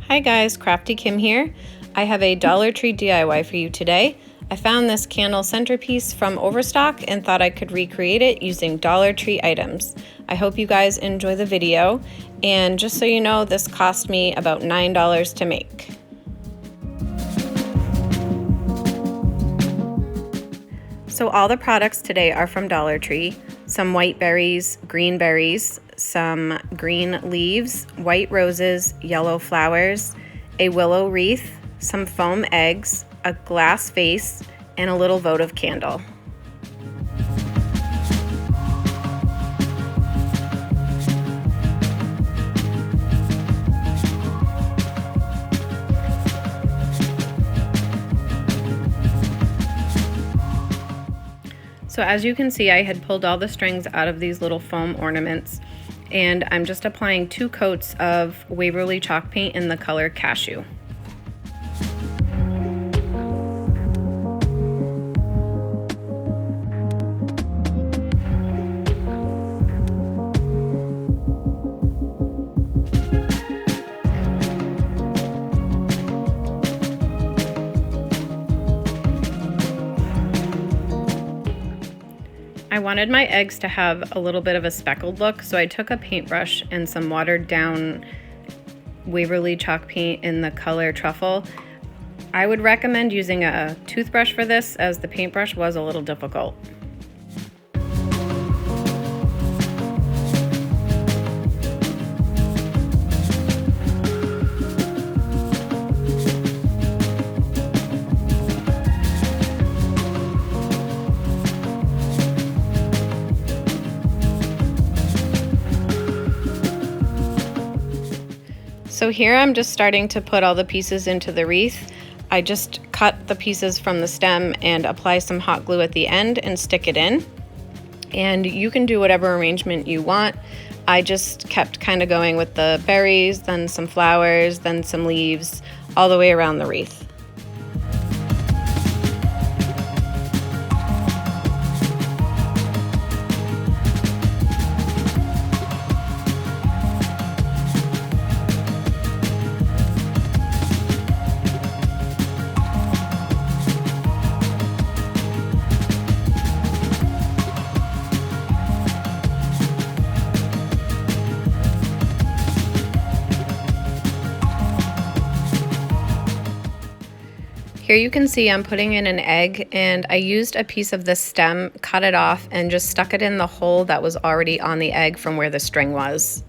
Hi guys, Crafty Kim here. I have a Dollar Tree DIY for you today. I found this candle centerpiece from Overstock and thought I could recreate it using Dollar Tree items. I hope you guys enjoy the video, and just so you know, this cost me about $9 to make. So all the products today are from Dollar Tree. Some white berries, green berries, some green leaves, white roses, yellow flowers, a willow wreath, some foam eggs, a glass vase, and a little votive candle. So as you can see, I had pulled all the strings out of these little foam ornaments, and I'm just applying 2 coats of Waverly chalk paint in the color Cashew. I wanted my eggs to have a little bit of a speckled look, so I took a paintbrush and some watered down Waverly chalk paint in the color Truffle. I would recommend using a toothbrush for this, as the paintbrush was a little difficult. So here I'm just starting to put all the pieces into the wreath. I just cut the pieces from the stem and apply some hot glue at the end and stick it in. And you can do whatever arrangement you want. I just kept kind of going with the berries, then some flowers, then some leaves, all the way around the wreath. Here you can see I'm putting in an egg, and I used a piece of the stem, cut it off, and just stuck it in the hole that was already on the egg from where the string was.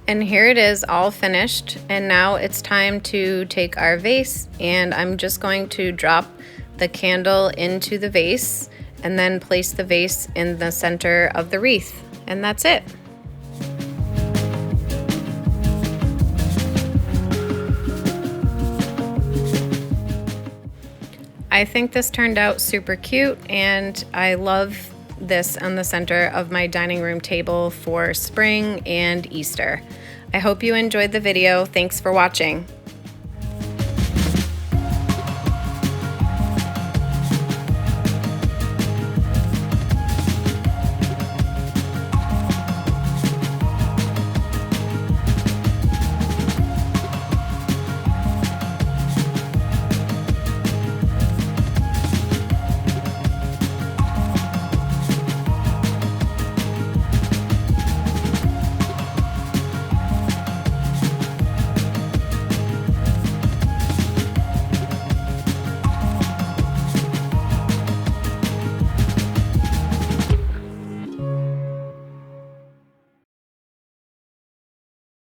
And here it is all finished, and now it's time to take our vase, and I'm just going to drop the candle into the vase and then place the vase in the center of the wreath, and that's it. I think this turned out super cute, and I love this on the center of my dining room table for spring and Easter. I hope you enjoyed the video. Thanks for watching.